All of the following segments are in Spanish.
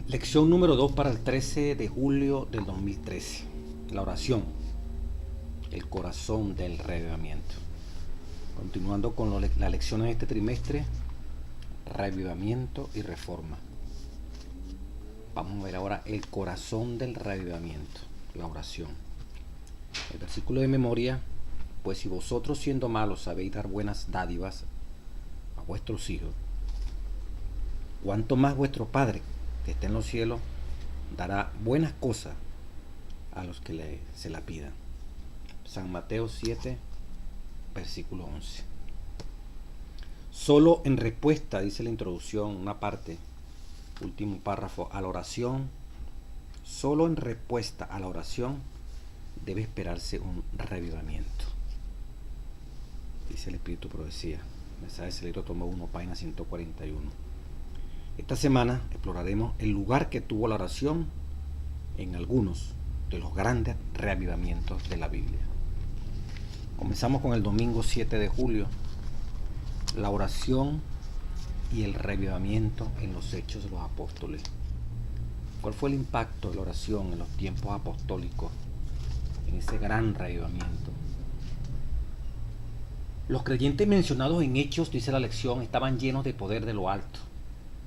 Lección número 2 para el 13 de julio del 2013. La oración, el corazón del reavivamiento. Continuando con la lección de este trimestre, reavivamiento y reforma. Vamos a ver ahora el corazón del reavivamiento, la oración. El versículo de memoria: pues si vosotros siendo malos sabéis dar buenas dádivas a vuestros hijos, cuánto más vuestro Padre que está en los cielos dará buenas cosas a los que se la pidan. San Mateo 7, versículo 11. Solo en respuesta, dice la introducción, una parte, último párrafo, a la oración, solo en respuesta a la oración debe esperarse un reavivamiento. Dice el Espíritu Profecía, mensaje del libro tomo 1, página 141. Esta semana exploraremos el lugar que tuvo la oración en algunos de los grandes reavivamientos de la Biblia. Comenzamos con el domingo 7 de julio, la oración y el reavivamiento en los Hechos de los Apóstoles. ¿Cuál fue el impacto de la oración en los tiempos apostólicos, en ese gran reavivamiento? Los creyentes mencionados en Hechos, dice la lección, estaban llenos de poder de lo alto.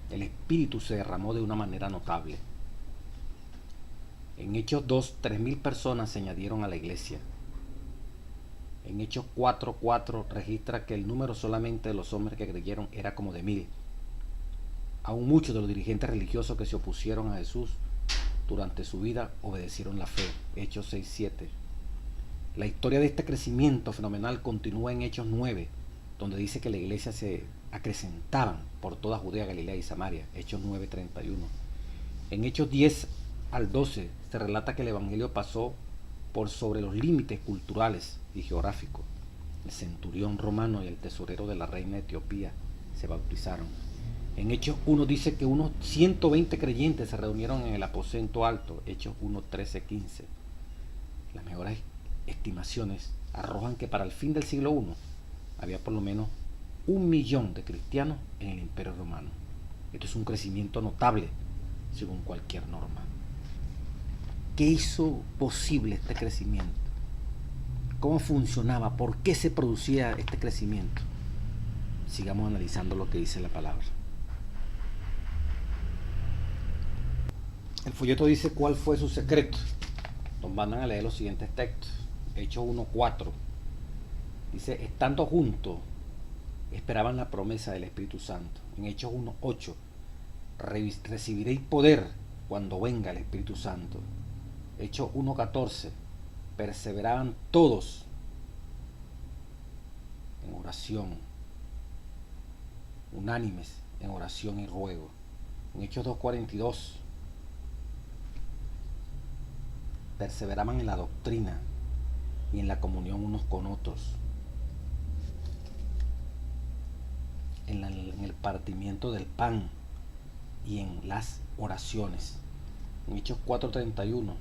El Espíritu se derramó de una manera notable. En Hechos 2, 3.000 personas se añadieron a la iglesia. En Hechos 4:4 registra que el número solamente de los hombres que creyeron era como de 1.000. Aún muchos de los dirigentes religiosos que se opusieron a Jesús durante su vida obedecieron la fe. Hechos 6:7. La historia de este crecimiento fenomenal continúa en Hechos 9, donde dice que la iglesia se acrecentaban por toda Judea, Galilea y Samaria. Hechos 9:31. En Hechos 10 al 12 se relata que el evangelio pasó por sobre los límites culturales y geográficos. El centurión romano y el tesorero de la reina de Etiopía se bautizaron. En Hechos 1 dice que unos 120 creyentes se reunieron en el aposento alto. Hechos 1, 13, 15. Las mejores estimaciones arrojan que para el fin del siglo I había por lo menos 1.000.000 de cristianos en el Imperio Romano. Esto es un crecimiento notable según cualquier norma. ¿Qué hizo posible este crecimiento? ¿Cómo funcionaba? ¿Por qué se producía este crecimiento? Sigamos analizando lo que dice la palabra. El folleto dice cuál fue su secreto. Nos mandan a leer los siguientes textos. Hechos 1:4 dice: estando juntos esperaban la promesa del Espíritu Santo. En Hechos 1:8 recibiréis poder cuando venga el Espíritu Santo. Hechos 1:14 perseveraban todos en oración, unánimes en oración y ruego. En Hechos 2:42 perseveraban en la doctrina y en la comunión unos con otros, en el partimiento del pan y en las oraciones. En Hechos 4:31,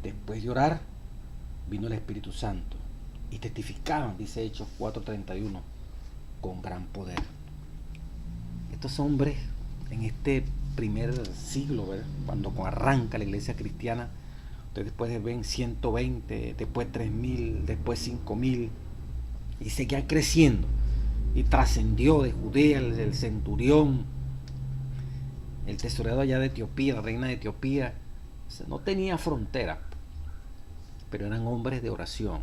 después de orar, vino el Espíritu Santo y testificaban, dice Hechos 4:31, con gran poder. Estos hombres en este primer siglo, ¿verdad?, cuando arranca la iglesia cristiana, ustedes después ven 120, después 3.000, después 5.000, y seguían creciendo. Y trascendió de Judea el centurión, el tesorero allá de Etiopía, la reina de Etiopía. O sea, no tenía frontera, pero eran hombres de oración.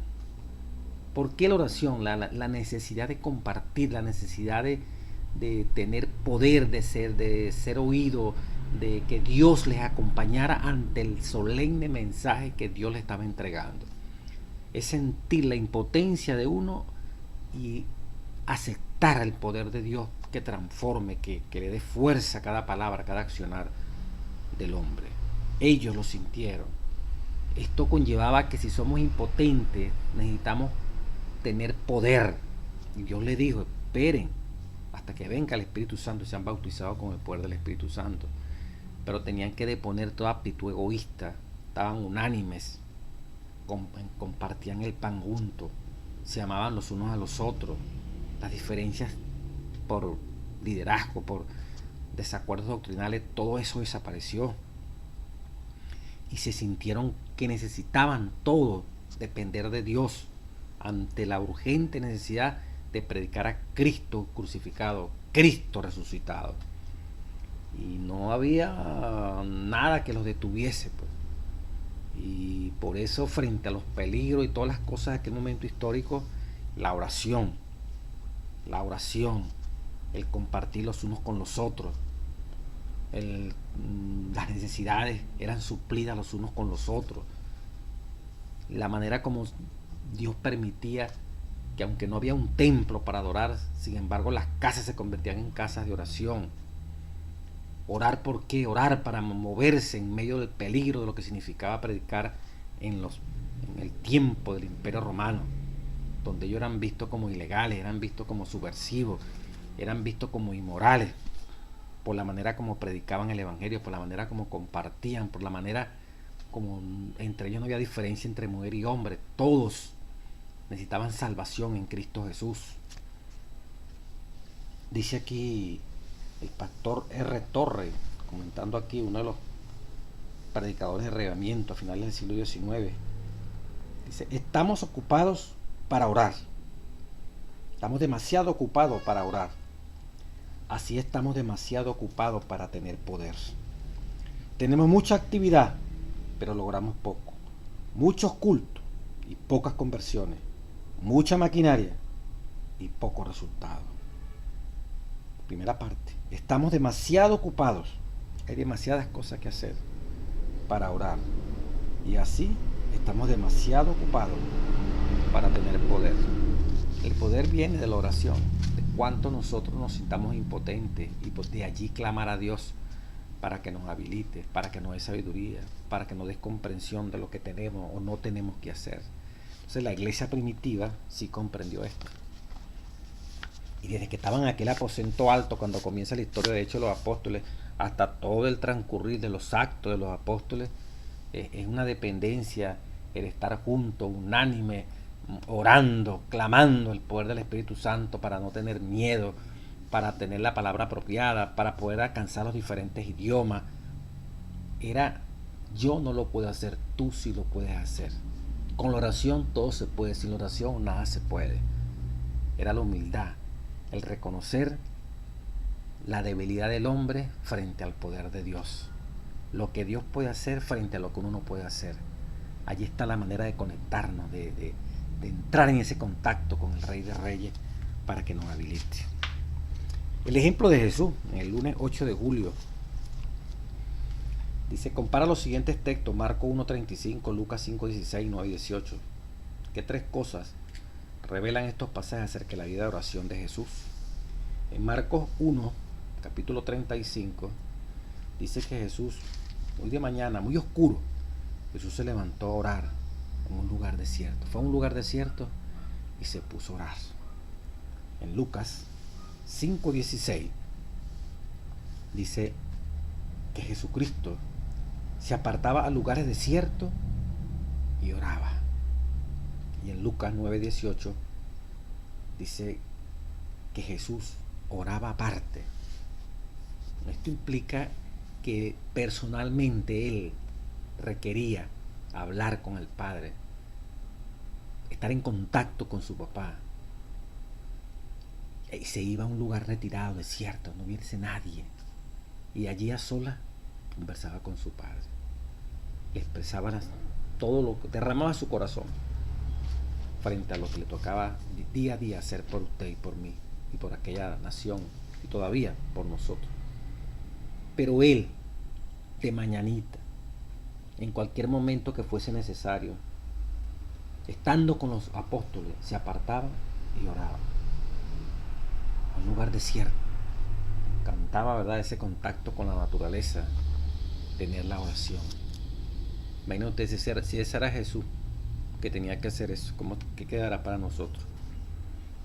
¿Por qué la oración? La necesidad de compartir, la necesidad de tener poder, de ser oído, de que Dios les acompañara ante el solemne mensaje que Dios les estaba entregando. Es sentir la impotencia de uno y aceptar el poder de Dios que transforme, que le dé fuerza a cada palabra, a cada accionar del hombre. Ellos lo sintieron. Esto conllevaba que si somos impotentes necesitamos tener poder. Y Dios les dijo: esperen hasta que venga el Espíritu Santo y sean bautizados con el poder del Espíritu Santo. Pero tenían que deponer toda actitud egoísta. Estaban unánimes, compartían el pan juntos, se amaban los unos a los otros. Las diferencias por liderazgo, desacuerdos doctrinales, todo eso desapareció. Y se sintieron que necesitaban todo depender de Dios ante la urgente necesidad de predicar a Cristo crucificado, Cristo resucitado. Y no había nada que los detuviese, pues. Y por eso, frente a los peligros y todas las cosas de aquel momento histórico, la oración, el compartir los unos con los otros, las necesidades eran suplidas los unos con los otros. La manera como Dios permitía que, aunque no había un templo para adorar, sin embargo las casas se convertían en casas de oración. ¿Orar por qué? Orar para moverse en medio del peligro de lo que significaba predicar en el tiempo del Imperio Romano, donde ellos eran vistos como ilegales, eran vistos como subversivos, eran vistos como inmorales, por la manera como predicaban el Evangelio, por la manera como compartían, por la manera como entre ellos no había diferencia entre mujer y hombre. Todos necesitaban salvación en Cristo Jesús. Dice aquí el pastor R. Torre, comentando aquí, uno de los predicadores de Avivamiento a finales del siglo XIX, dice: estamos ocupados para orar. Estamos demasiado ocupados para orar. Así estamos demasiado ocupados para tener poder. Tenemos mucha actividad, pero logramos poco. Muchos cultos y pocas conversiones. Mucha maquinaria y pocos resultados. Primera parte. Estamos demasiado ocupados. Hay demasiadas cosas que hacer para orar. Y así estamos demasiado ocupados para tener poder. El poder viene de la oración, de cuánto nosotros nos sintamos impotentes y pues de allí clamar a Dios para que nos habilite, para que nos dé sabiduría, para que nos dé comprensión de lo que tenemos o no tenemos que hacer. Entonces la iglesia primitiva sí comprendió esto. Y desde que estaban en aquel aposento alto, cuando comienza la historia de Hechos de los Apóstoles, hasta todo el transcurrir de los actos de los apóstoles, es una dependencia el estar juntos, unánime, orando, clamando el poder del Espíritu Santo para no tener miedo, para tener la palabra apropiada, para poder alcanzar los diferentes idiomas. Era: yo no lo puedo hacer, tú sí lo puedes hacer. Con la oración todo se puede, sin la oración nada se puede. Era la humildad, el reconocer la debilidad del hombre frente al poder de Dios. Lo que Dios puede hacer frente a lo que uno no puede hacer. Allí está la manera de conectarnos, de entrar en ese contacto con el Rey de Reyes para que nos habilite. El ejemplo de Jesús, en el lunes 8 de julio, dice: compara los siguientes textos, Marcos 1:35, Lucas 5:16, 9 y 18. ¿Qué tres cosas revelan estos pasajes acerca de la vida de oración de Jesús? En Marcos 1, capítulo 35, dice que Jesús, muy de mañana, muy oscuro, Jesús se levantó a orar en un lugar desierto. Fue a un lugar desierto y se puso a orar. En Lucas 5:16 dice que Jesucristo se apartaba a lugares desiertos y oraba. Y en Lucas 9:18 dice que Jesús oraba aparte. Esto implica que personalmente él requería hablar con el Padre, estar en contacto con su papá. Y se iba a un lugar retirado, desierto, no hubiese nadie. Y allí a solas conversaba con su Padre. Le expresaba todo lo que derramaba su corazón frente a lo que le tocaba día a día hacer por usted y por mí y por aquella nación y todavía por nosotros. Pero él, de mañanita, en cualquier momento que fuese necesario, estando con los apóstoles, se apartaba y oraba. A un lugar desierto. Cantaba, ¿verdad?, ese contacto con la naturaleza, tener la oración. Imagínate si ese era Jesús que tenía que hacer eso, ¿qué quedará para nosotros?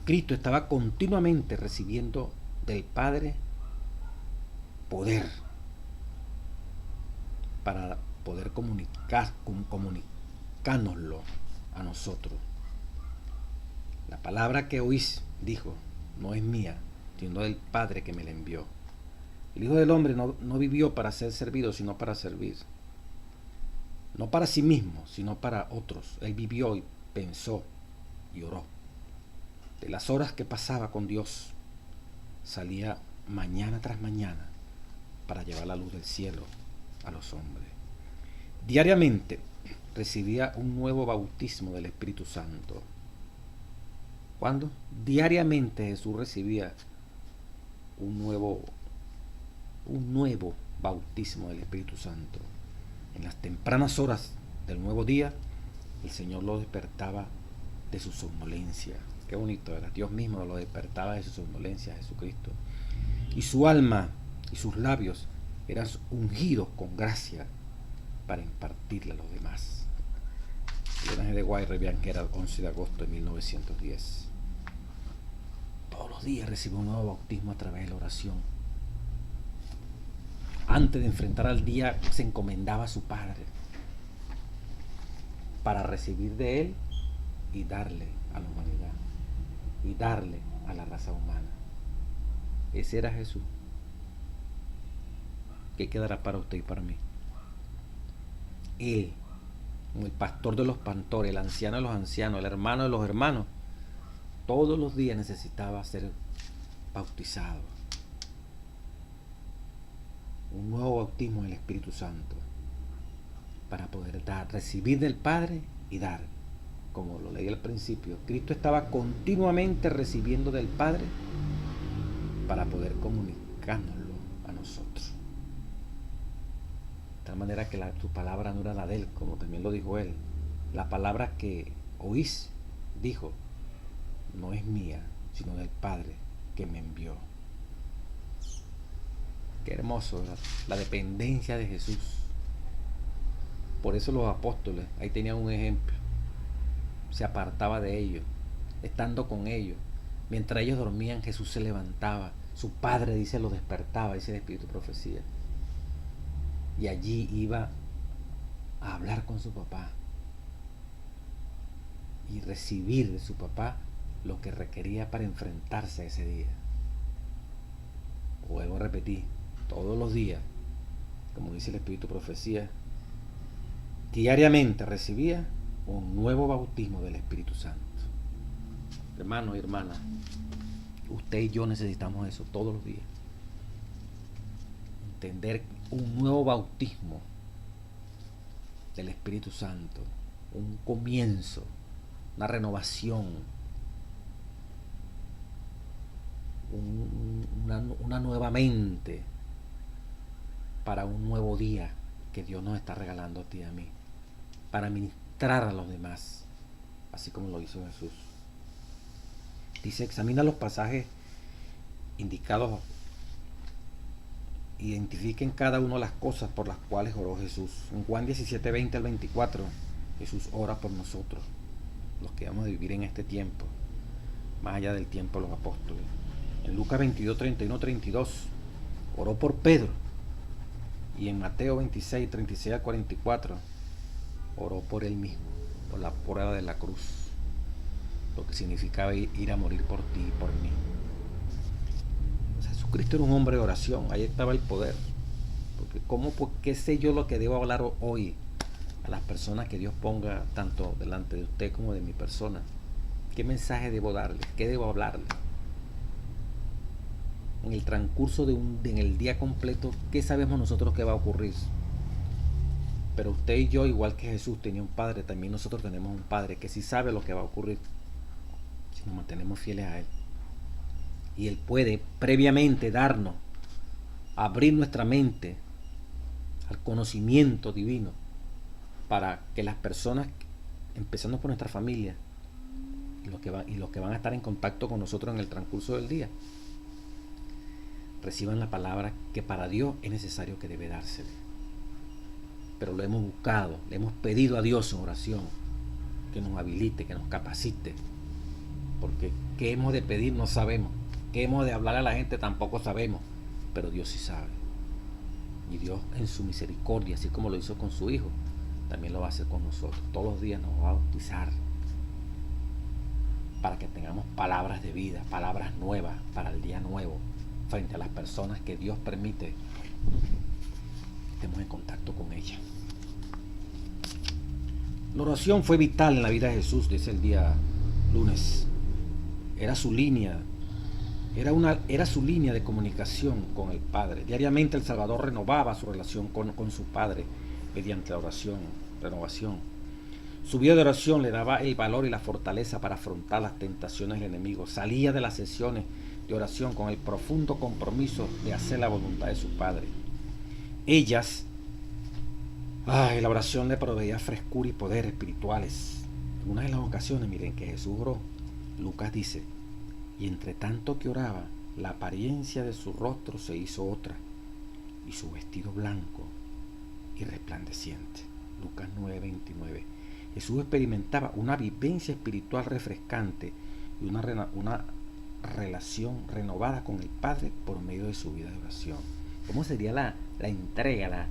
Cristo estaba continuamente recibiendo del Padre poder para poder comunicárnoslo a nosotros. La palabra que oís, dijo, no es mía, sino del Padre que me la envió. El Hijo del Hombre no vivió para ser servido, sino para servir. No para sí mismo, sino para otros. Él vivió y pensó y oró. De las horas que pasaba con Dios, salía mañana tras mañana para llevar la luz del cielo a los hombres. Diariamente recibía un nuevo bautismo del Espíritu Santo. ¿Cuándo? Diariamente Jesús recibía un nuevo bautismo del Espíritu Santo. En las tempranas horas del nuevo día, el Señor lo despertaba de su somnolencia. Qué bonito era. Dios mismo lo despertaba de su somnolencia, Jesucristo. Y su alma y sus labios eran ungidos con gracia para impartirla a los demás. El homenaje de Guy que era el 11 de agosto de 1910. Todos los días recibió un nuevo bautismo a través de la oración. Antes de enfrentar al día, se encomendaba a su Padre para recibir de Él y darle a la humanidad y darle a la raza humana. Ese era Jesús. ¿Qué quedará para usted y para mí? Él, como el pastor de los pastores, el anciano de los ancianos, el hermano de los hermanos, todos los días necesitaba ser bautizado. Un nuevo bautismo del Espíritu Santo para poder recibir del Padre y dar. Como lo leí al principio, Cristo estaba continuamente recibiendo del Padre para poder comunicárnoslo a nosotros. De tal manera que su palabra no era la de Él, como también lo dijo Él. La palabra que oís, dijo, no es mía, sino del Padre que me envió. Qué hermoso, ¿verdad? La dependencia de Jesús. Por eso los apóstoles, ahí tenían un ejemplo. Se apartaba de ellos, estando con ellos. Mientras ellos dormían, Jesús se levantaba. Su Padre, dice, lo despertaba, dice el Espíritu de Profecía. Y allí iba a hablar con su papá y recibir de su papá lo que requería para enfrentarse a ese día. Vuelvo a repetir, todos los días, como dice el Espíritu de Profecía, diariamente recibía un nuevo bautismo del Espíritu Santo. Hermanos y hermanas, usted y yo necesitamos eso todos los días. Entender un nuevo bautismo del Espíritu Santo, un comienzo, una renovación, una nueva mente para un nuevo día que Dios nos está regalando a ti y a mí, para ministrar a los demás, así como lo hizo Jesús. Dice, examina los pasajes indicados, identifiquen cada una de las cosas por las cuales oró Jesús. En Juan 17, 20 al 24, Jesús ora por nosotros, los que vamos a vivir en este tiempo, más allá del tiempo de los apóstoles. En Lucas 22, 31, 32, oró por Pedro. Y en Mateo 26, 36 al 44, oró por él mismo, por la prueba de la cruz, lo que significaba ir a morir por ti y por mí. Jesucristo era un hombre de oración, ahí estaba el poder. Porque ¿qué sé yo lo que debo hablar hoy a las personas que Dios ponga tanto delante de usted como de mi persona? ¿Qué mensaje debo darle? ¿Qué debo hablarle? En el transcurso en el día completo, ¿qué sabemos nosotros que va a ocurrir? Pero usted y yo, igual que Jesús tenía un Padre, también nosotros tenemos un Padre que sí sabe lo que va a ocurrir si nos mantenemos fieles a Él. Y Él puede previamente darnos, abrir nuestra mente al conocimiento divino para que las personas, empezando por nuestra familia y los que van a estar en contacto con nosotros en el transcurso del día, reciban la palabra que para Dios es necesario que debe dársele. Pero lo hemos buscado, le hemos pedido a Dios en oración que nos habilite, que nos capacite, porque qué hemos de pedir no sabemos, qué hemos de hablar a la gente tampoco sabemos, pero Dios sí sabe. Y Dios en su misericordia, así como lo hizo con su Hijo, también lo va a hacer con nosotros. Todos los días nos va a bautizar para que tengamos palabras de vida, palabras nuevas para el día nuevo, frente a las personas que Dios permite que estemos en contacto con ellas. La oración fue vital en la vida de Jesús desde el día lunes. Era su línea, era su línea de comunicación con el Padre. Diariamente el Salvador renovaba su relación con su Padre mediante la oración, renovación. Su vida de oración le daba el valor y la fortaleza para afrontar las tentaciones del enemigo. Salía de las sesiones de oración con el profundo compromiso de hacer la voluntad de su Padre. La oración le proveía frescura y poder espirituales. En una de las ocasiones, miren, que Jesús oró, Lucas dice, y entre tanto que oraba, la apariencia de su rostro se hizo otra, y su vestido blanco y resplandeciente. Lucas 9:29. Jesús experimentaba una vivencia espiritual refrescante y una relación renovada con el Padre por medio de su vida de oración. ¿Cómo sería la entrega,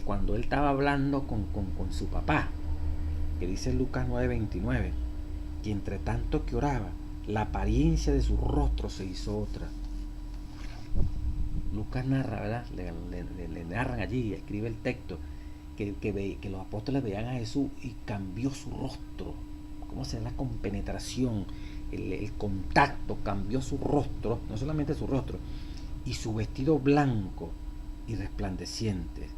cuando él estaba hablando con su papá? Que dice Lucas 9:29, que entre tanto que oraba, la apariencia de su rostro se hizo otra. Lucas narra, ¿verdad? Le narran allí, escribe el texto, que los apóstoles veían a Jesús y cambió su rostro. ¿Cómo será la compenetración? El contacto cambió su rostro, no solamente su rostro, y su vestido blanco y resplandeciente.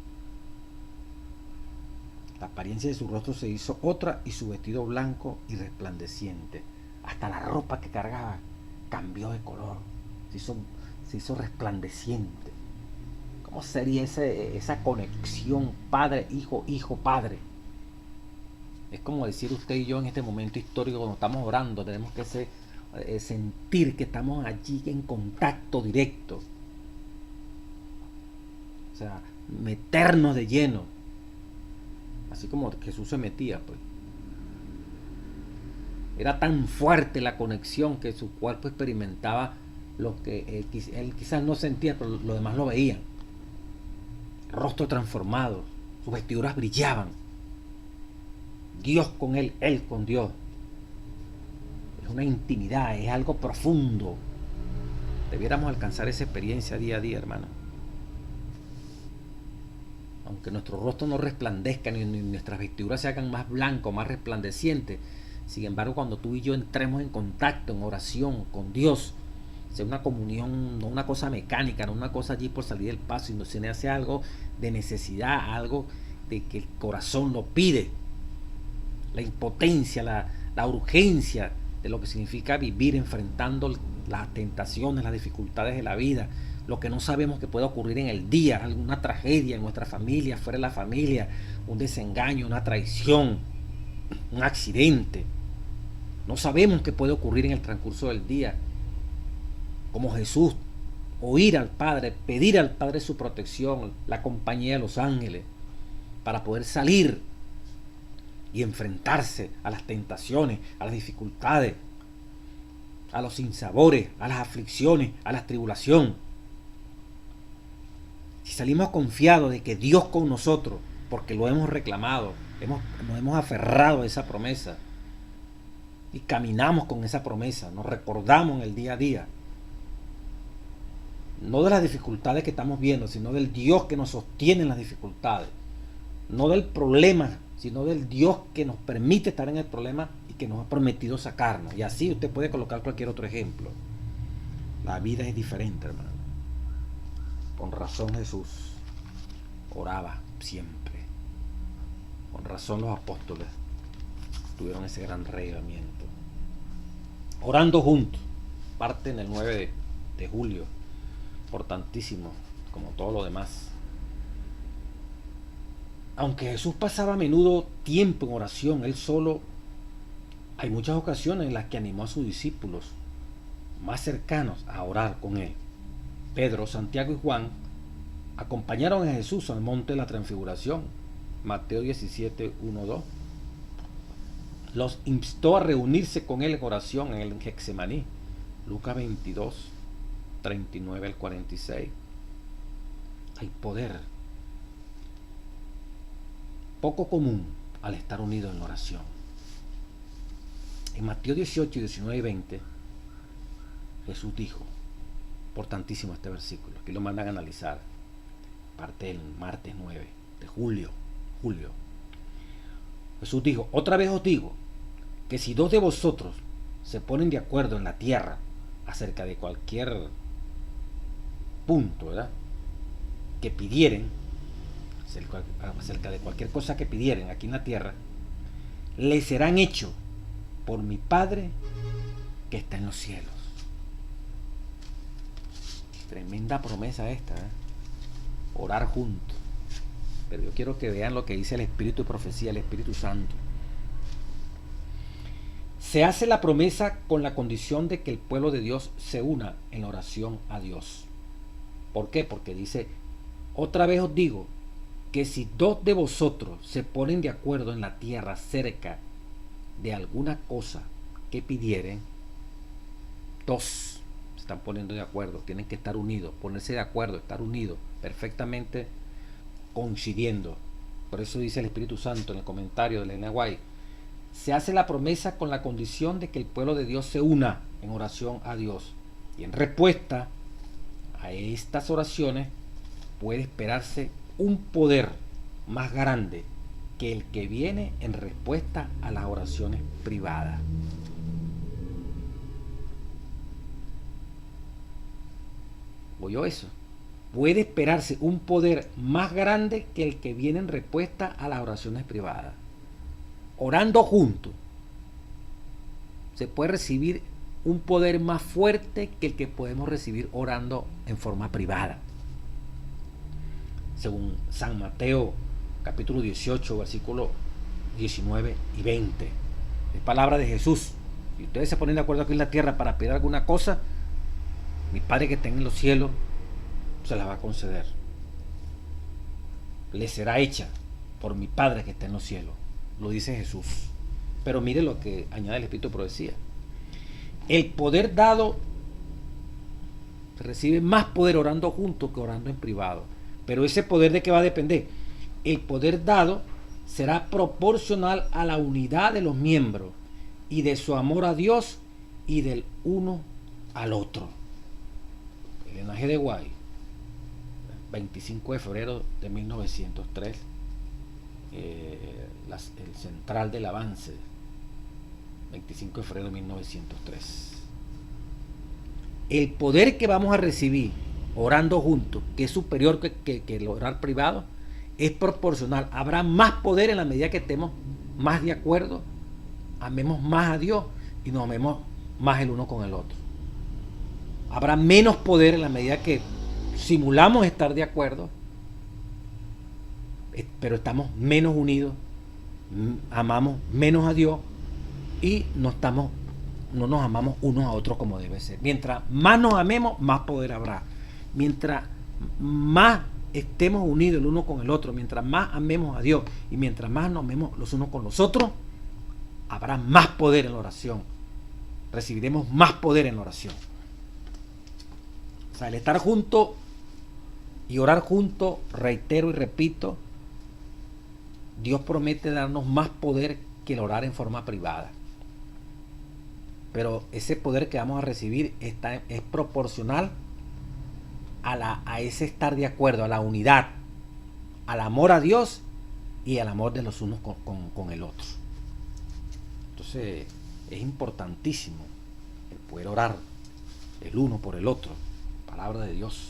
La apariencia de su rostro se hizo otra y su vestido blanco y resplandeciente. Hasta la ropa que cargaba cambió de color, se hizo resplandeciente. ¿Cómo sería esa conexión padre-hijo, hijo-padre? Es como decir usted y yo en este momento histórico, cuando estamos orando, tenemos que sentir que estamos allí en contacto directo. O sea, meternos de lleno. Así como Jesús se metía, pues. Era tan fuerte la conexión que su cuerpo experimentaba lo que él quizás no sentía, pero los demás lo veían. Rostro transformado, sus vestiduras brillaban. Dios con él con Dios. Es una intimidad, es algo profundo. Debiéramos alcanzar esa experiencia día a día, hermano. Aunque nuestro rostro no resplandezca, ni nuestras vestiduras se hagan más blancas, más resplandecientes, sin embargo, cuando tú y yo entremos en contacto, en oración con Dios, sea una comunión, no una cosa mecánica, no una cosa allí por salir del paso, sino se hace algo de necesidad, algo de que el corazón lo pide. La impotencia, la urgencia de lo que significa vivir enfrentando las tentaciones, las dificultades de la vida, lo que no sabemos que puede ocurrir en el día, alguna tragedia en nuestra familia, fuera de la familia, un desengaño, una traición, un accidente. No sabemos qué puede ocurrir en el transcurso del día. Como Jesús, oír al Padre, pedir al Padre su protección, la compañía de los ángeles, para poder salir y enfrentarse a las tentaciones, a las dificultades, a los sinsabores, a las aflicciones, a la tribulación. Si salimos confiados de que Dios con nosotros, porque lo hemos reclamado, nos hemos aferrado a esa promesa y caminamos con esa promesa, nos recordamos en el día a día, no de las dificultades que estamos viendo, sino del Dios que nos sostiene en las dificultades, no del problema, sino del Dios que nos permite estar en el problema y que nos ha prometido sacarnos. Y así usted puede colocar cualquier otro ejemplo. La vida es diferente, hermano. Con razón Jesús oraba siempre. Con razón los apóstoles tuvieron ese gran reavivamiento. Orando juntos, parten el 9 de julio, importantísimo, como todo lo demás. Aunque Jesús pasaba a menudo tiempo en oración, él solo, hay muchas ocasiones en las que animó a sus discípulos más cercanos a orar con él. Pedro, Santiago y Juan acompañaron a Jesús al monte de la transfiguración, Mateo 17, 1, 2. Los instó a reunirse con él en oración en el Getsemaní, Lucas 22, 39 al 46. Hay poder poco común al estar unido en la oración. En Mateo 18, 19 y 20, Jesús dijo: Importantísimo este versículo. Aquí lo mandan a analizar. Parte del martes 9 de julio. Jesús dijo, otra vez os digo, que si dos de vosotros se ponen de acuerdo en la tierra acerca de cualquier punto, ¿verdad?, que pidieren, acerca de cualquier cosa que pidieren aquí en la tierra, les serán hechos por mi Padre que está en los cielos. Tremenda promesa esta, ¿eh? Orar juntos. Pero yo quiero que vean lo que dice el Espíritu y profecía, el Espíritu Santo. Se hace la promesa con la condición de que el pueblo de Dios se una en la oración a Dios. ¿Por qué? Porque dice, otra vez os digo, que si dos de vosotros se ponen de acuerdo en la tierra acerca de alguna cosa que pidieren, dos se están poniendo de acuerdo, tienen que estar unidos, ponerse de acuerdo, estar unidos, perfectamente coincidiendo. Por eso dice el Espíritu Santo en el comentario de Elena White, se hace la promesa con la condición de que el pueblo de Dios se una en oración a Dios. Y en respuesta a estas oraciones puede esperarse un poder más grande que el que viene en respuesta a las oraciones privadas. ¿Oyó eso? Puede esperarse un poder más grande que el que viene en respuesta a las oraciones privadas. Orando juntos, se puede recibir un poder más fuerte que el que podemos recibir orando en forma privada. Según San Mateo, capítulo 18, versículos 19 y 20. Es palabra de Jesús. Si ustedes se ponen de acuerdo aquí en la tierra para pedir alguna cosa, mi Padre que está en los cielos se la va a conceder. Le será hecha por mi Padre que está en los cielos. Lo dice Jesús. Pero mire lo que añade el Espíritu de profecía. El poder dado, se recibe más poder orando juntos que orando en privado. Pero ese poder, ¿de qué va a depender? El poder dado será proporcional a la unidad de los miembros y de su amor a Dios y del uno al otro. Elena G. White, 25 de febrero de 1903, el central del avance, 25 de febrero de 1903. El poder que vamos a recibir orando juntos, que es superior que el orar privado, es proporcional. Habrá más poder en la medida que estemos más de acuerdo, amemos más a Dios y nos amemos más el uno con el otro. Habrá menos poder en la medida que simulamos estar de acuerdo, pero estamos menos unidos, amamos menos a Dios y no nos amamos unos a otros como debe ser. Mientras más nos amemos, más poder habrá. Mientras más estemos unidos el uno con el otro, mientras más amemos a Dios y mientras más nos amemos los unos con los otros, habrá más poder en la oración. Recibiremos más poder en la oración. O sea, el estar juntos y orar juntos, reitero y repito, Dios promete darnos más poder que el orar en forma privada. Pero ese poder que vamos a recibir es proporcional a ese estar de acuerdo, a la unidad, al amor a Dios y al amor de los unos con el otro. Entonces es importantísimo el poder orar el uno por el otro, palabra de Dios.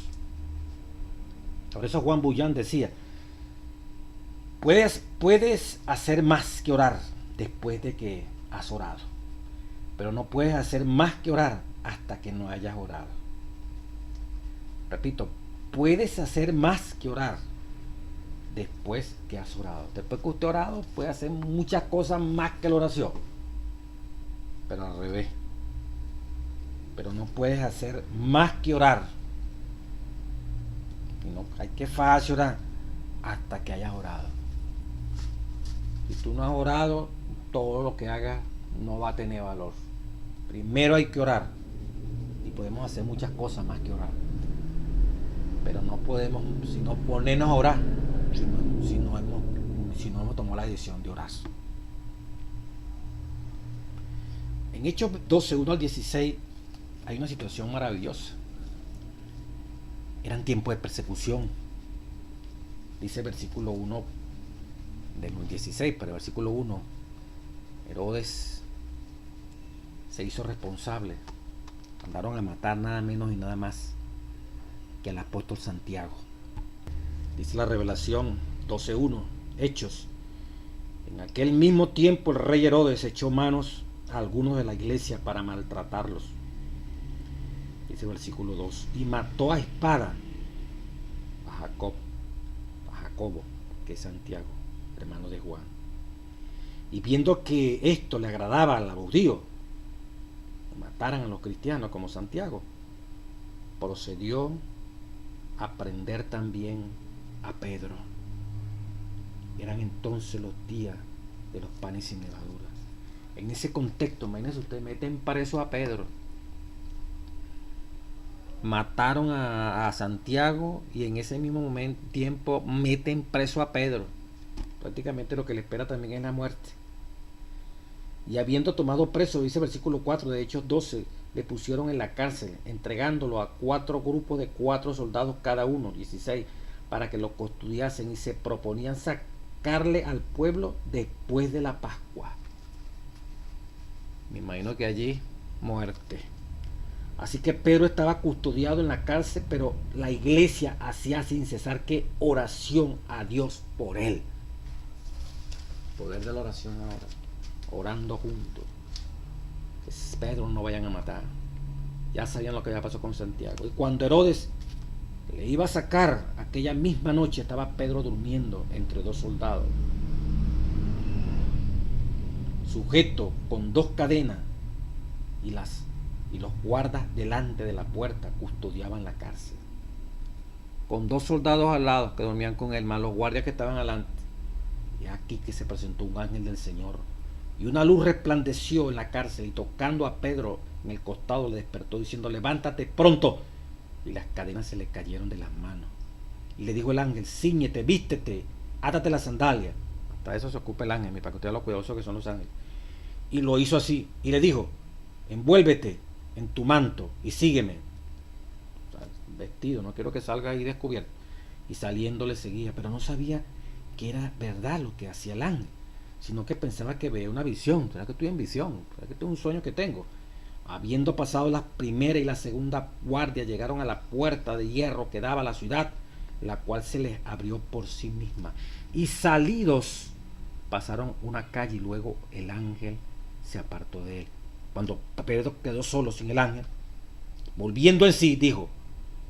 Por eso Juan Bullán decía, puedes hacer más que orar después de que has orado, pero no puedes hacer más que orar hasta que no hayas orado. Repito, puedes hacer más que orar después que has orado. Después que usted ha orado, puede hacer muchas cosas más que la oración, pero al revés. Pero no puedes hacer más que orar. Y no hay que fácil orar hasta que hayas orado. Si tú no has orado, todo lo que hagas no va a tener valor. Primero hay que orar. Y podemos hacer muchas cosas más que orar. Pero no podemos, si no ponernos a orar, si no hemos tomado la decisión de orar. En Hechos 12, 1 al 16, hay una situación maravillosa. Eran tiempos de persecución. Dice el versículo 1 del 16, pero el versículo 1, Herodes se hizo responsable. Mandaron a matar nada menos y nada más que al apóstol Santiago. Dice la Revelación 12:1, Hechos. En aquel mismo tiempo el rey Herodes echó manos a algunos de la iglesia para maltratarlos. Dice el versículo 2, y mató a espada a Jacobo, que es Santiago, hermano de Juan. Y viendo que esto le agradaba a los judíos, mataran a los cristianos como Santiago, procedió a prender también a Pedro. Eran entonces los días de los panes sin levadura. En ese contexto, imagínense ustedes, meten preso a Pedro. Mataron a Santiago y en ese mismo tiempo meten preso a Pedro. Prácticamente lo que le espera también es la muerte. Y habiendo tomado preso, dice el versículo 4 de Hechos 12, le pusieron en la cárcel, entregándolo a 4 grupos de 4 soldados cada uno, 16, para que lo custodiasen, y se proponían sacarle al pueblo después de la Pascua. Me imagino que allí muerte. Así que Pedro estaba custodiado en la cárcel, pero la iglesia hacía sin cesar que oración a Dios por él. Poder de la oración ahora, orando juntos. Que Pedro no vayan a matar. Ya sabían lo que había pasado con Santiago. Y cuando Herodes le iba a sacar, aquella misma noche estaba Pedro durmiendo entre 2 soldados, sujeto con 2 cadenas, y los guardas delante de la puerta custodiaban la cárcel, con 2 soldados al lado que dormían con él, más los guardias que estaban adelante. Y aquí que se presentó un ángel del Señor, y una luz resplandeció en la cárcel, y tocando a Pedro en el costado le despertó diciendo: levántate pronto. Y las cadenas se le cayeron de las manos. Y le dijo el ángel: cíñete, vístete, átate las sandalias. Hasta eso se ocupa el ángel, para que usted vea lo cuidadosos que son los ángeles. Y lo hizo así, y le dijo: envuélvete en tu manto y sígueme. O sea, vestido, no quiero que salga ahí descubierto. Y saliendo le seguía, pero no sabía que era verdad lo que hacía el ángel, sino que pensaba que veía una visión. ¿Será que estoy en visión? ¿Será que esto es un sueño que tengo? Habiendo pasado la primera y la segunda guardia, llegaron a la puerta de hierro que daba a la ciudad, la cual se les abrió por sí misma. Y salidos pasaron una calle, y luego el ángel se apartó de él. Cuando Pedro quedó solo sin el ángel, volviendo en sí, dijo: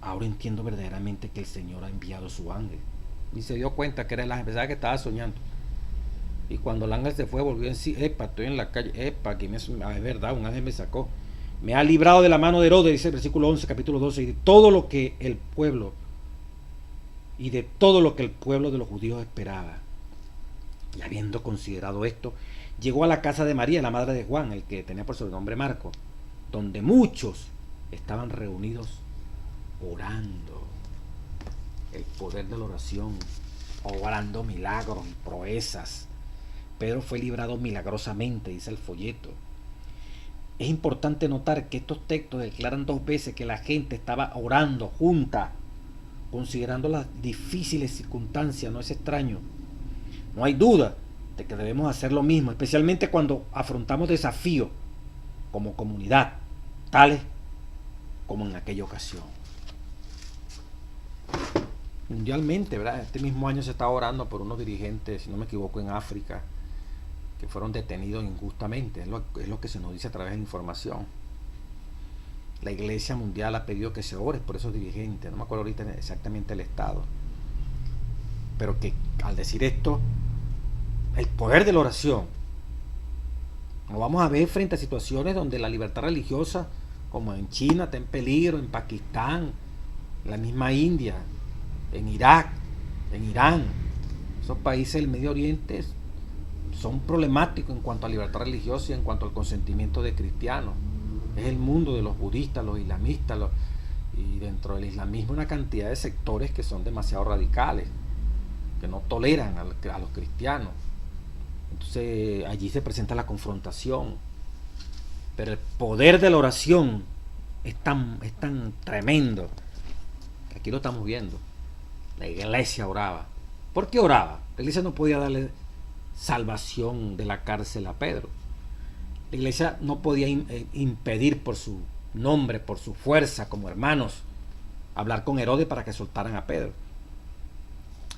ahora entiendo verdaderamente que el Señor ha enviado su ángel. Y se dio cuenta que era el ángel, pensaba que estaba soñando. Y cuando el ángel se fue, volvió en sí: estoy en la calle, es verdad, un ángel me sacó. Me ha librado de la mano de Herodes, dice el versículo 11, capítulo 12, y de todo lo que el pueblo de los judíos esperaba. Y habiendo considerado esto, llegó a la casa de María, la madre de Juan, el que tenía por sobrenombre Marco, donde muchos estaban reunidos orando. El poder de la oración, obrando milagros y proezas. Pedro fue librado milagrosamente, dice el folleto. Es importante notar que estos textos declaran 2 veces que la gente estaba orando junta, considerando las difíciles circunstancias. No es extraño. No hay duda de que debemos hacer lo mismo, especialmente cuando afrontamos desafíos como comunidad, tales como en aquella ocasión. Mundialmente, ¿verdad? Este mismo año se está orando por unos dirigentes, si no me equivoco, en África, que fueron detenidos injustamente. Es lo que se nos dice a través de la información. La Iglesia Mundial ha pedido que se ore por esos dirigentes. No me acuerdo ahorita exactamente el estado. Pero que al decir esto, el poder de la oración, lo vamos a ver frente a situaciones donde la libertad religiosa, como en China, está en peligro, en Pakistán, en la misma India, en Irak, en Irán. Esos países del Medio Oriente son problemáticos en cuanto a libertad religiosa y en cuanto al consentimiento de cristianos. Es el mundo de los budistas, los islamistas, y dentro del islamismo una cantidad de sectores que son demasiado radicales, que no toleran a los cristianos. Entonces allí se presenta la confrontación. Pero el poder de la oración es tan tremendo Aquí lo estamos viendo. La iglesia oraba. ¿Por qué oraba? La iglesia no podía darle salvación de la cárcel a Pedro. La iglesia no podía impedir por su nombre, por su fuerza como hermanos, hablar con Herodes para que soltaran a Pedro.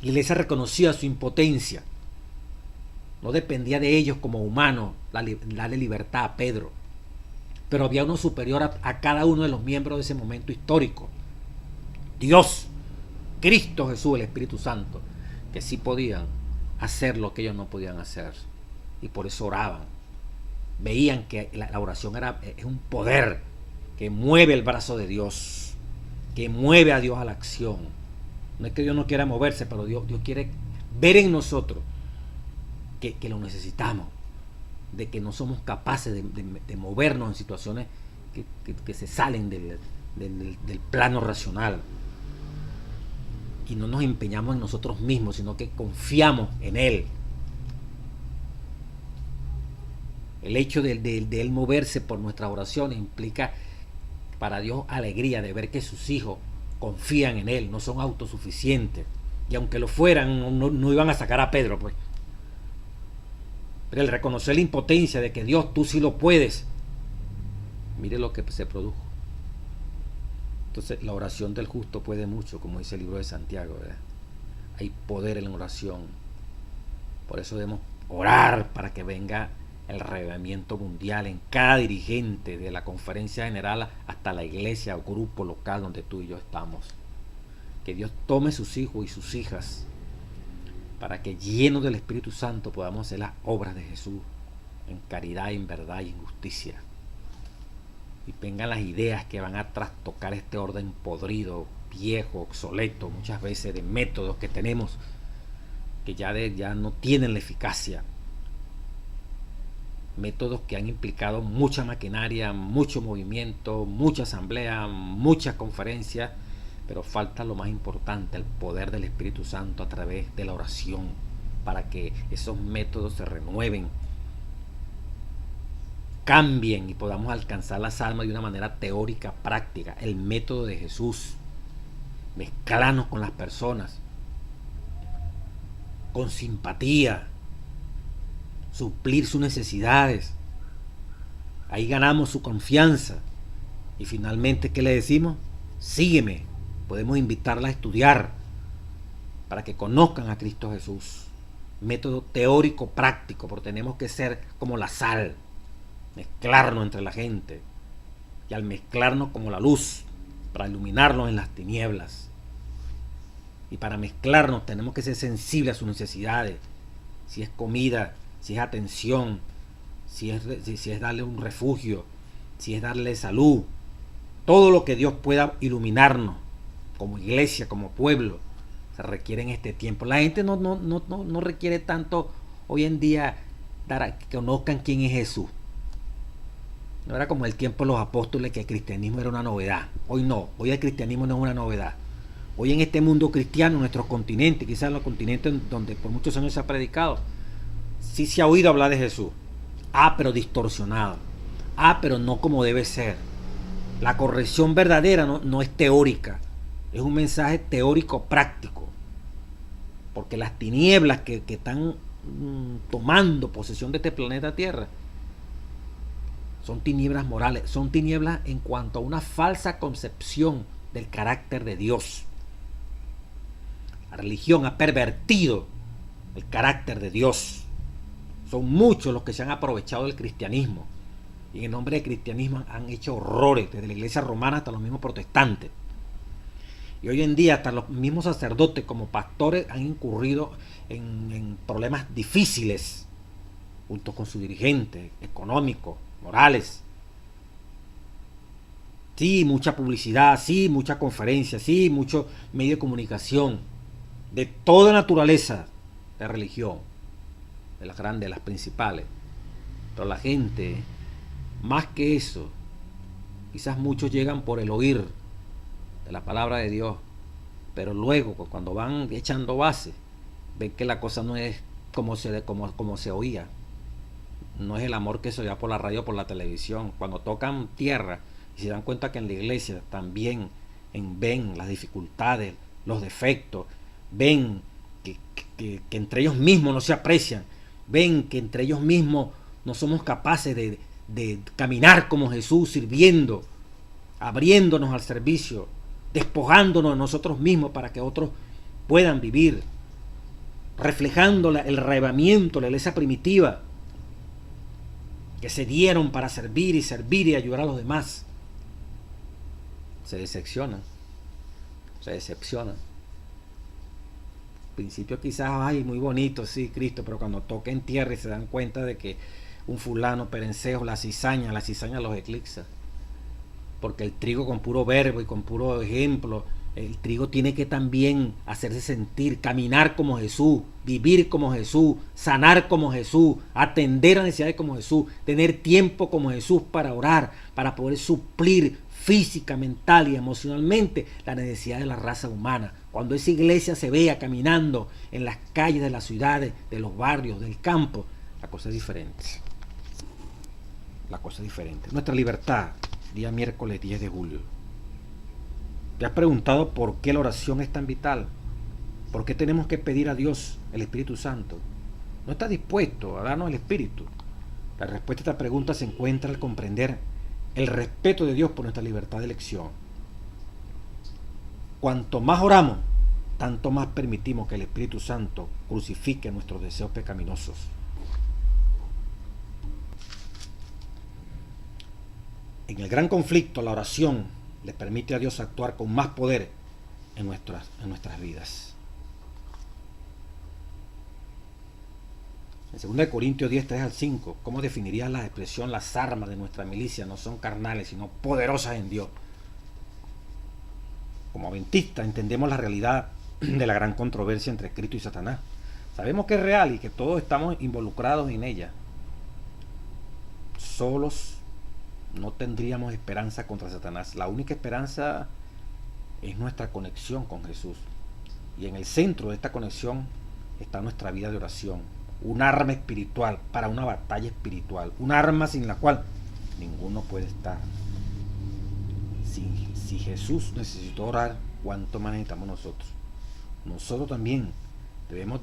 La iglesia reconocía su impotencia. No dependía de ellos como humanos darle libertad a Pedro. Pero había uno superior a cada uno de los miembros de ese momento histórico. Dios, Cristo Jesús, el Espíritu Santo, que sí podían hacer lo que ellos no podían hacer. Y por eso oraban. Veían que la oración es un poder que mueve el brazo de Dios, que mueve a Dios a la acción. No es que Dios no quiera moverse, pero Dios quiere ver en nosotros que lo necesitamos, de que no somos capaces de movernos en situaciones que se salen del plano racional. Y no nos empeñamos en nosotros mismos, sino que confiamos en Él. El hecho de Él moverse por nuestras oraciones implica para Dios alegría de ver que sus hijos confían en Él, no son autosuficientes. Y aunque lo fueran, no iban a sacar a Pedro, pues. Pero el reconocer la impotencia de que Dios, tú sí lo puedes. Mire lo que se produjo. Entonces la oración del justo puede mucho, como dice el libro de Santiago, ¿verdad? Hay poder en la oración. Por eso debemos orar para que venga el reavivamiento mundial en cada dirigente, de la conferencia general hasta la iglesia o grupo local donde tú y yo estamos. Que Dios tome sus hijos y sus hijas para que llenos del Espíritu Santo podamos hacer las obras de Jesús en caridad, en verdad y en justicia. Y vengan las ideas que van a trastocar este orden podrido, viejo, obsoleto, muchas veces de métodos que tenemos que ya no tienen la eficacia. Métodos que han implicado mucha maquinaria, mucho movimiento, mucha asamblea, muchas conferencias, pero falta lo más importante, el poder del Espíritu Santo a través de la oración, para que esos métodos se renueven, cambien y podamos alcanzar las almas de una manera teórica, práctica, el método de Jesús, mezclarnos con las personas, con simpatía, suplir sus necesidades. Ahí ganamos su confianza. Y finalmente, ¿qué le decimos? Sígueme. Podemos invitarla a estudiar para que conozcan a Cristo Jesús. Método teórico práctico, porque tenemos que ser como la sal, mezclarnos entre la gente, y al mezclarnos como la luz, para iluminarnos en las tinieblas. Y para mezclarnos tenemos que ser sensibles a sus necesidades, si es comida, si es atención, si es darle un refugio, si es darle salud, todo lo que Dios pueda iluminarnos como iglesia, como pueblo, se requiere en este tiempo. La gente no requiere tanto hoy en día que conozcan quién es Jesús. No era como el tiempo de los apóstoles, que el cristianismo era una novedad. Hoy no, hoy el cristianismo no es una novedad. Hoy en este mundo cristiano, en nuestro continente, quizás en los continentes donde por muchos años se ha predicado, sí se ha oído hablar de Jesús. Pero distorsionado. Pero no como debe ser. La corrección verdadera no es teórica. Es un mensaje teórico práctico. Porque las tinieblas que están tomando posesión de este planeta Tierra son tinieblas morales. Son tinieblas en cuanto a una falsa concepción del carácter de Dios. La religión ha pervertido el carácter de Dios. Son muchos los que se han aprovechado del cristianismo. Y en el nombre del cristianismo han hecho horrores, desde la iglesia romana hasta los mismos protestantes. Y hoy en día hasta los mismos sacerdotes como pastores han incurrido en problemas difíciles, junto con sus dirigentes económicos, morales. Sí, mucha publicidad, sí, mucha conferencia, sí, mucho medio de comunicación, de toda naturaleza de religión, de las grandes, de las principales. Pero la gente, más que eso, quizás muchos llegan por el oír de la palabra de Dios, pero luego cuando van echando base, ven que la cosa no es como se oía, no es el amor que se oía por la radio o por la televisión. Cuando tocan tierra y se dan cuenta que en la iglesia también ven las dificultades, los defectos, ven que entre ellos mismos no se aprecian, ven que entre ellos mismos no somos capaces de caminar como Jesús, sirviendo, abriéndonos al servicio, despojándonos de nosotros mismos para que otros puedan vivir, reflejando el arrebatamiento, la iglesia primitiva, que se dieron para servir y ayudar a los demás. Se decepcionan. Al principio quizás, ay, muy bonito, sí, Cristo, pero cuando toquen tierra y se dan cuenta de que un fulano perencejo, la cizaña los eclipsa. Porque el trigo con puro verbo y con puro ejemplo, el trigo tiene que también hacerse sentir, caminar como Jesús, vivir como Jesús, sanar como Jesús, atender a necesidades como Jesús, tener tiempo como Jesús para orar, para poder suplir física, mental y emocionalmente la necesidad de la raza humana. Cuando esa iglesia se vea caminando en las calles de las ciudades, de los barrios, del campo, la cosa es diferente. Nuestra libertad, día miércoles 10 de julio. ¿Te has preguntado por qué la oración es tan vital? ¿Por qué tenemos que pedir a Dios, el Espíritu Santo? ¿No estás dispuesto a darnos el Espíritu? La respuesta a esta pregunta se encuentra al comprender el respeto de Dios por nuestra libertad de elección. Cuanto más oramos, tanto más permitimos que el Espíritu Santo crucifique nuestros deseos pecaminosos. En el gran conflicto, la oración le permite a Dios actuar con más poder en nuestras vidas. En 2 Corintios 10, 3 al 5, ¿cómo definirías la expresión? Las armas de nuestra milicia no son carnales, sino poderosas en Dios. Como adventistas entendemos la realidad de la gran controversia entre Cristo y Satanás. Sabemos que es real y que todos estamos involucrados en ella. Solos no tendríamos esperanza contra Satanás. La única esperanza es nuestra conexión con Jesús. Y en el centro de esta conexión está nuestra vida de oración. Un arma espiritual para una batalla espiritual. Un arma sin la cual ninguno puede estar. Si Jesús necesitó orar, ¿cuánto más necesitamos nosotros? Nosotros también debemos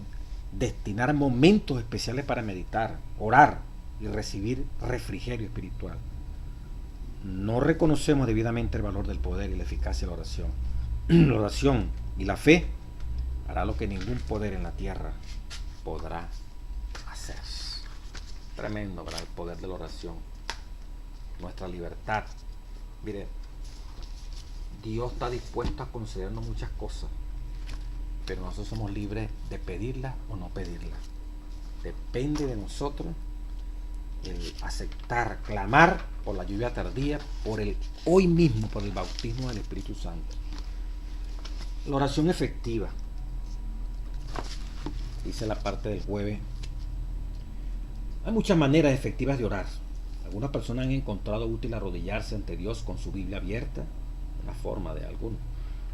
destinar momentos especiales para meditar, orar y recibir refrigerio espiritual. No reconocemos debidamente el valor del poder y la eficacia de la oración. La oración y la fe hará lo que ningún poder en la tierra podrá hacer. Tremendo, ¿verdad? El poder de la oración. Nuestra libertad. Mire, Dios está dispuesto a concedernos muchas cosas, pero nosotros somos libres de pedirlas o no pedirlas. Depende de nosotros el aceptar, clamar por la lluvia tardía, por el hoy mismo, por el bautismo del Espíritu Santo. La oración efectiva, dice la parte del jueves. Hay muchas maneras efectivas de orar. Algunas personas han encontrado útil arrodillarse ante Dios con su Biblia abierta, una forma de algunos.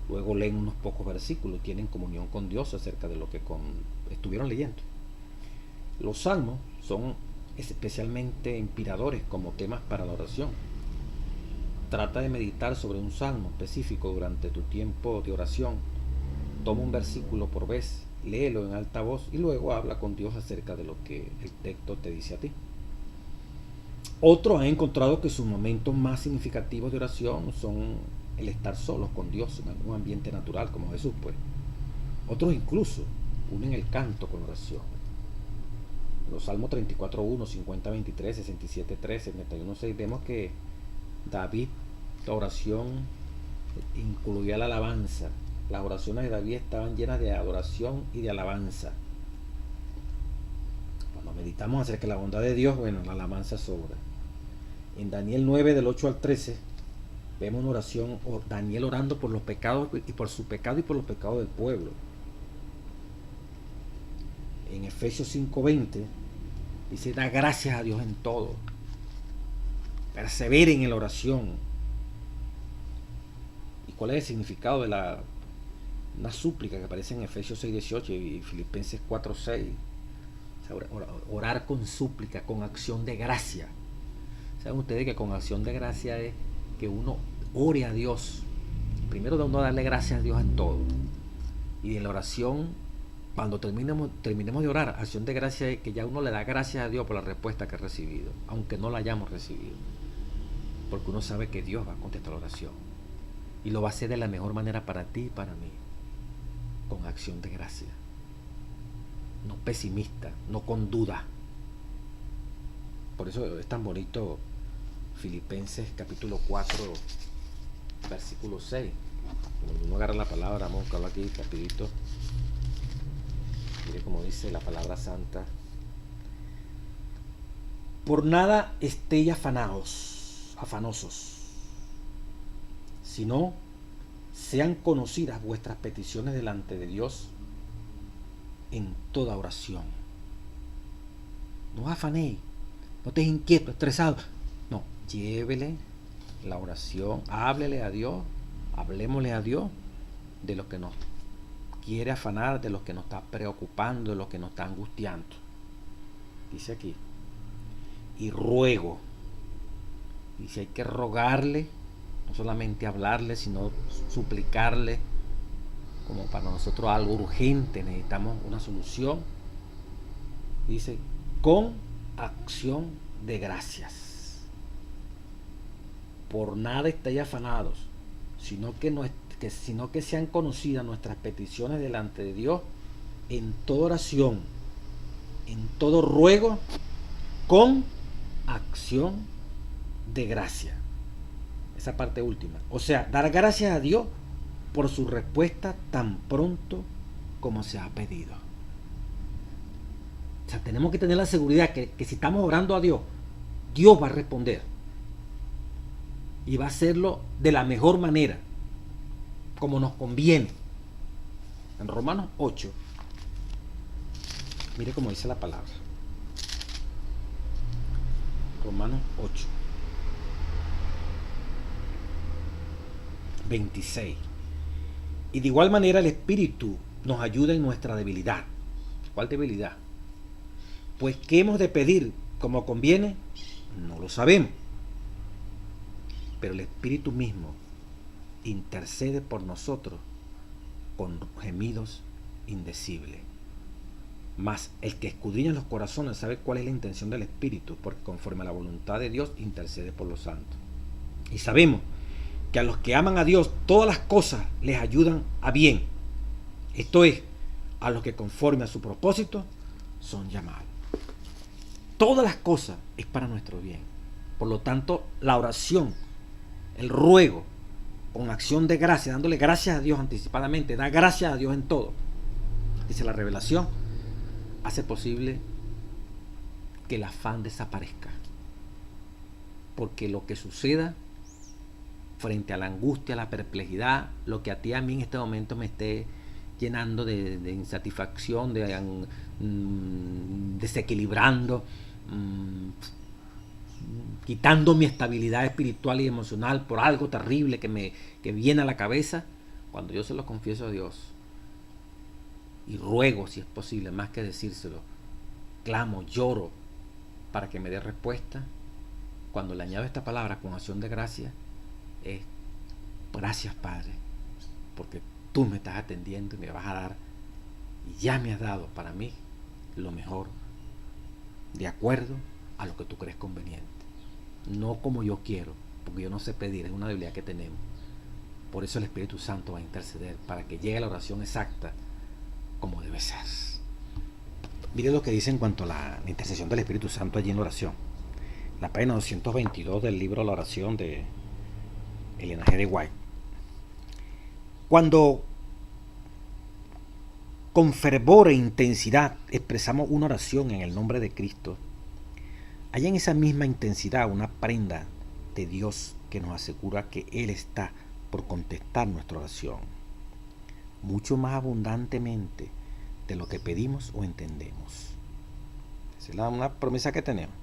Luego leen unos pocos versículos, tienen comunión con Dios acerca de lo que estuvieron leyendo. Los salmos son especialmente inspiradores como temas para la oración. Trata de meditar sobre un salmo específico durante tu tiempo de oración. Toma un versículo por vez, léelo en alta voz y luego habla con Dios acerca de lo que el texto te dice a ti. Otros han encontrado que sus momentos más significativos de oración son el estar solos con Dios en algún ambiente natural como Jesús, pues. Otros incluso unen el canto con oración. Los Salmos 34.1, 50.23, 67.3, 71.6 vemos que David, la oración incluía la alabanza. Las oraciones de David estaban llenas de adoración y de alabanza. Cuando meditamos acerca de la bondad de Dios, bueno, la alabanza sobra. En Daniel 9, del 8 al 13, vemos una oración, Daniel orando por los pecados y por su pecado y por los pecados del pueblo. En Efesios 5:20 dice: da gracias a Dios en todo, perseveren en la oración. ¿Y cuál es el significado de una súplica que aparece en Efesios 6:18 y Filipenses 4:6? O sea, orar con súplica, con acción de gracia. ¿Saben ustedes que con acción de gracia es que uno ore a Dios primero de uno darle gracias a Dios en todo. Y en la oración, cuando terminemos de orar, acción de gracia es que ya uno le da gracias a Dios por la respuesta que ha recibido, aunque no la hayamos recibido. Porque uno sabe que Dios va a contestar la oración. Y lo va a hacer de la mejor manera para ti y para mí. Con acción de gracia. No pesimista, no con duda. Por eso es tan bonito Filipenses capítulo 4, versículo 6. Cuando uno agarra la palabra, vamos a buscarlo aquí rapidito. Mire cómo dice la palabra santa. Por nada estéis afanosos, sino sean conocidas vuestras peticiones delante de Dios en toda oración. No os afanéis, no estéis inquietos, estresados. No, llévele la oración, háblele a Dios, hablemosle a Dios de lo que nos quiere afanar, de lo que nos está preocupando, de lo que nos está angustiando. Dice aquí, y ruego. Y si hay que rogarle, no solamente hablarle, sino suplicarle, como para nosotros algo urgente, necesitamos una solución. Dice, con acción de gracias. Por nada estéis afanados, sino que sean conocidas nuestras peticiones delante de Dios en toda oración, en todo ruego, con acción de gracia. Esa parte última. O sea, dar gracias a Dios por su respuesta tan pronto como se ha pedido. O sea, tenemos que tener la seguridad que si estamos orando a Dios, Dios va a responder. Y va a hacerlo de la mejor manera, como nos conviene. En Romanos 8, mire cómo dice la palabra. Romanos 8, 26. Y de igual manera el Espíritu nos ayuda en nuestra debilidad. ¿Cuál debilidad? Pues ¿qué hemos de pedir como conviene? No lo sabemos. Pero el Espíritu mismo intercede por nosotros con gemidos indecibles. Mas el que escudriña los corazones sabe cuál es la intención del Espíritu, porque conforme a la voluntad de Dios intercede por los santos. Y sabemos que a los que aman a Dios todas las cosas les ayudan a bien. Esto es, a los que conforme a su propósito son llamados. Todas las cosas es para nuestro bien. Por lo tanto, la oración, el ruego, con acción de gracia, dándole gracias a Dios anticipadamente, da gracias a Dios en todo. Dice la revelación, hace posible que el afán desaparezca. Porque lo que suceda frente a la angustia, a la perplejidad, lo que a ti y a mí en este momento me esté llenando de insatisfacción, de desequilibrando, quitando mi estabilidad espiritual y emocional por algo terrible que viene a la cabeza, cuando yo se lo confieso a Dios y ruego, si es posible, más que decírselo, clamo, lloro para que me dé respuesta, cuando le añado esta palabra con acción de gracia, es gracias, Padre, porque tú me estás atendiendo y me vas a dar, y ya me has dado para mí lo mejor, de acuerdo a lo que tú crees conveniente, no como yo quiero, porque yo no sé pedir, es una debilidad que tenemos. Por eso el Espíritu Santo va a interceder para que llegue la oración exacta como debe ser. Mire lo que dice en cuanto a la intercesión del Espíritu Santo allí en la oración. La página 222 del libro La oración de Ellen G. de White. Cuando con fervor e intensidad expresamos una oración en el nombre de Cristo, hay en esa misma intensidad una prenda de Dios que nos asegura que Él está por contestar nuestra oración, mucho más abundantemente de lo que pedimos o entendemos. Esa es una promesa que tenemos.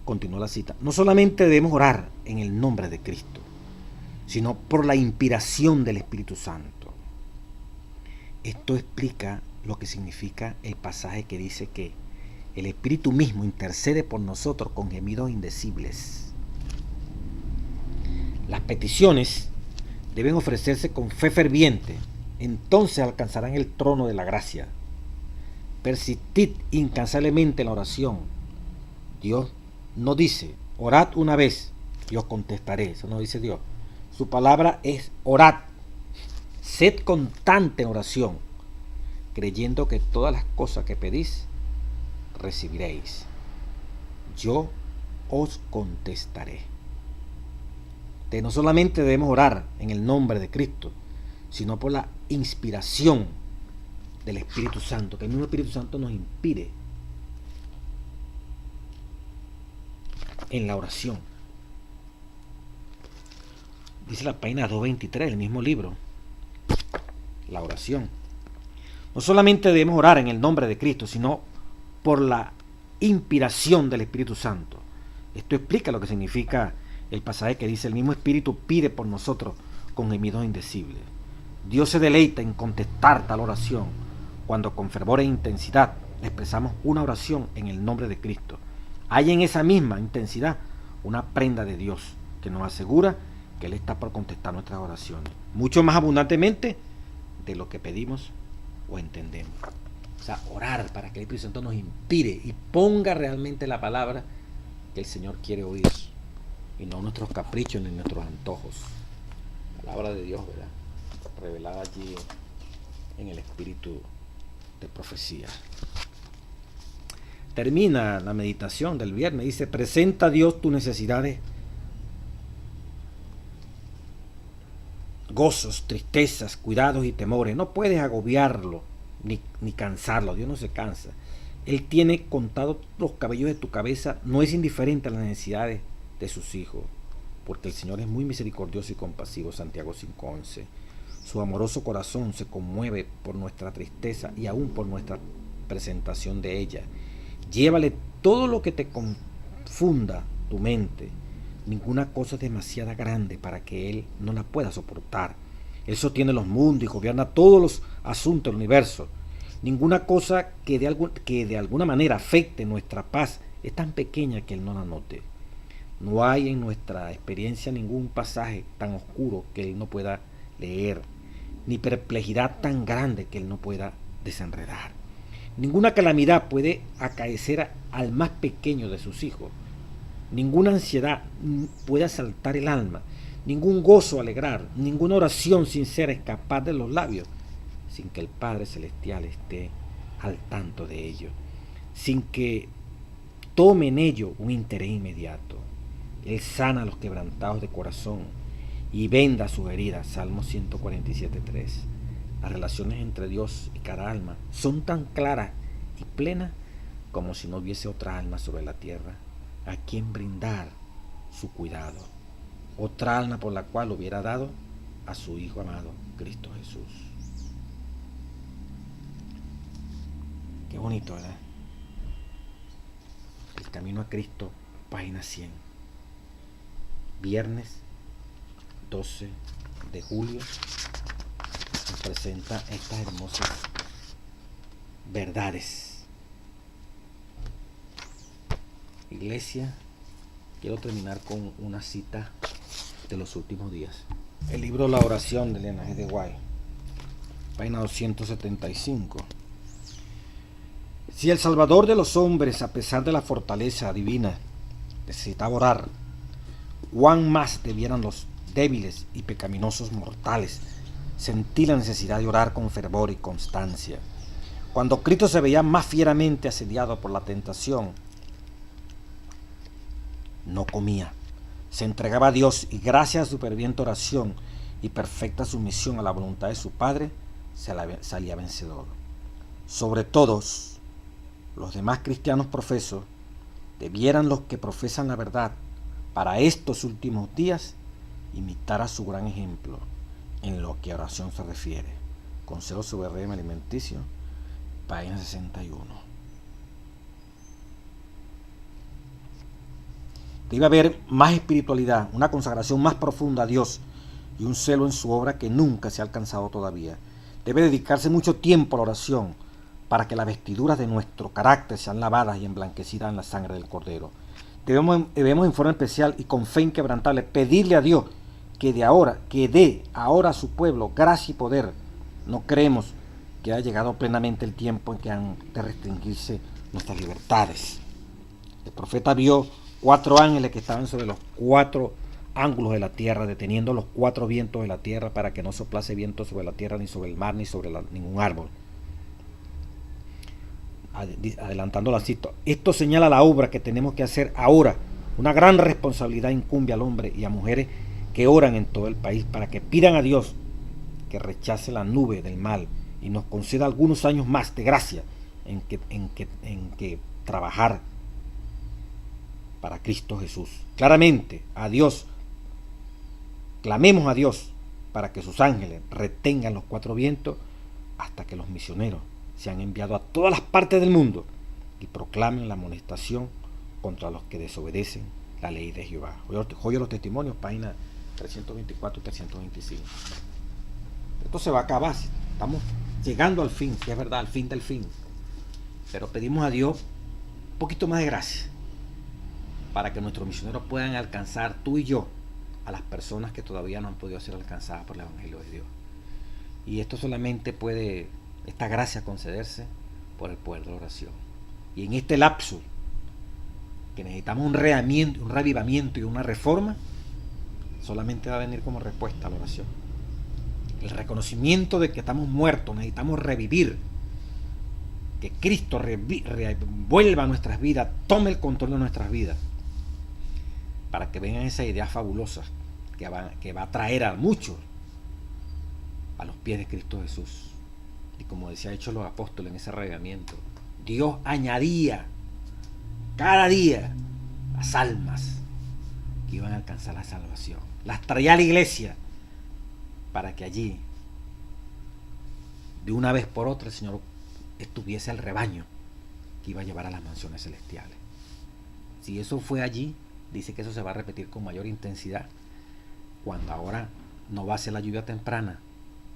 Continúa la cita. No solamente debemos orar en el nombre de Cristo, sino por la inspiración del Espíritu Santo. Esto explica lo que significa el pasaje que dice que el Espíritu mismo intercede por nosotros con gemidos indecibles. Las peticiones deben ofrecerse con fe ferviente. Entonces alcanzarán el trono de la gracia. Persistid incansablemente en la oración. Dios no dice, orad una vez y os contestaré. Eso no dice Dios. Su palabra es orad. Sed constante en oración, creyendo que todas las cosas que pedís, recibiréis. Yo os contestaré. No solamente debemos orar en el nombre de Cristo, sino por la inspiración del Espíritu Santo, que el mismo Espíritu Santo nos inspire en la oración. Dice la página 223 del mismo libro, la oración. No solamente debemos orar en el nombre de Cristo, sino por la inspiración del Espíritu Santo. Esto explica lo que significa el pasaje que dice: el mismo Espíritu pide por nosotros con gemidos indecibles. Dios se deleita en contestar tal oración cuando con fervor e intensidad expresamos una oración en el nombre de Cristo. Hay en esa misma intensidad una prenda de Dios que nos asegura que Él está por contestar nuestras oraciones, mucho más abundantemente de lo que pedimos o entendemos. O sea, orar para que el Espíritu Santo nos inspire y ponga realmente la palabra que el Señor quiere oír, y no nuestros caprichos ni nuestros antojos. Palabra de Dios, ¿verdad? Revelada allí en el espíritu de profecía. Termina la meditación del viernes. Dice: presenta a Dios tus necesidades, gozos, tristezas, cuidados y temores. No puedes agobiarlo ni cansarlo. Dios no se cansa. Él tiene contados los cabellos de tu cabeza. No es indiferente a las necesidades de sus hijos, porque el Señor es muy misericordioso y compasivo. Santiago 5:11. Su amoroso corazón se conmueve por nuestra tristeza y aún por nuestra presentación de ella. Llévale todo lo que te confunda tu mente. Ninguna cosa es demasiado grande para que Él no la pueda soportar. Él sostiene los mundos y gobierna todos los asuntos del universo. Ninguna cosa que de alguna manera afecte nuestra paz es tan pequeña que Él no la note. No hay en nuestra experiencia ningún pasaje tan oscuro que Él no pueda leer, ni perplejidad tan grande que Él no pueda desenredar. Ninguna calamidad puede acaecer al más pequeño de sus hijos. Ninguna ansiedad puede asaltar el alma, ningún gozo alegrar, ninguna oración sincera escapar de los labios, sin que el Padre Celestial esté al tanto de ello, sin que tome en ello un interés inmediato. Él sana a los quebrantados de corazón y venda sus heridas. Salmo 147:3. Las relaciones entre Dios y cada alma son tan claras y plenas como si no hubiese otra alma sobre la tierra a quien brindar su cuidado, otra alma por la cual hubiera dado a su Hijo amado, Cristo Jesús. Qué bonito, ¿verdad? El camino a Cristo, página 100. Viernes 12 de julio nos presenta estas hermosas verdades. Iglesia, quiero terminar con una cita de los últimos días. El libro La oración de Elena G. de White, página 275. Si el Salvador de los hombres, a pesar de la fortaleza divina, necesitaba orar, ¿cuán más debieran los débiles y pecaminosos mortales sentir la necesidad de orar con fervor y constancia? Cuando Cristo se veía más fieramente asediado por la tentación, no comía, se entregaba a Dios y gracias a su ferviente oración y perfecta sumisión a la voluntad de su Padre, salía vencedor. Sobre todos los demás cristianos profesos, debieran los que profesan la verdad para estos últimos días imitar a su gran ejemplo en lo que a oración se refiere. Consejo sobre régimen alimenticio, página 61. Debe haber más espiritualidad, una consagración más profunda a Dios y un celo en su obra que nunca se ha alcanzado todavía. Debe dedicarse mucho tiempo a la oración para que las vestiduras de nuestro carácter sean lavadas y emblanquecidas en la sangre del Cordero. Debemos en forma especial y con fe inquebrantable pedirle a Dios que dé ahora a su pueblo gracia y poder. No creemos que ha llegado plenamente el tiempo en que han de restringirse nuestras libertades. El profeta vio 4 ángeles que estaban sobre los 4 ángulos de la tierra, deteniendo los 4 vientos de la tierra para que no soplase viento sobre la tierra, ni sobre el mar, ni sobre ningún árbol. Adelantando la cita, esto señala la obra que tenemos que hacer ahora. Una gran responsabilidad incumbe al hombre y a mujeres que oran en todo el país para que pidan a Dios que rechace la nube del mal y nos conceda algunos años más de gracia en que trabajar para Cristo Jesús. Claramente, a Dios, clamemos a Dios para que sus ángeles retengan los 4 vientos hasta que los misioneros sean enviados a todas las partes del mundo y proclamen la amonestación contra los que desobedecen la ley de Jehová. Joya los Testimonios, página 324 y 325. Esto se va a acabar, estamos llegando al fin, que es verdad, al fin del fin. Pero pedimos a Dios un poquito más de gracia para que nuestros misioneros puedan alcanzar, tú y yo, a las personas que todavía no han podido ser alcanzadas por el Evangelio de Dios. Y esto solamente puede, esta gracia concederse por el poder de la oración. Y en este lapso, que necesitamos un revivamiento y una reforma, solamente va a venir como respuesta a la oración. El reconocimiento de que estamos muertos, necesitamos revivir, que Cristo revuelva nuestras vidas, tome el control de nuestras vidas, para que vengan esas ideas fabulosas que va a traer a muchos a los pies de Cristo Jesús. Y como decía Hechos los Apóstoles en ese revivamiento, Dios añadía cada día las almas que iban a alcanzar la salvación. Las traía a la iglesia para que allí, de una vez por otra, el Señor estuviese el rebaño que iba a llevar a las mansiones celestiales. Si eso fue allí, dice que eso se va a repetir con mayor intensidad cuando ahora no va a ser la lluvia temprana,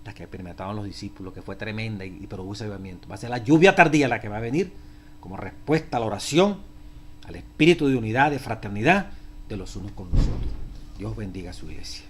la que experimentaban los discípulos, que fue tremenda y produjo avivamiento. Va a ser la lluvia tardía la que va a venir como respuesta a la oración, al espíritu de unidad, de fraternidad de los unos con los otros. Dios bendiga a su iglesia.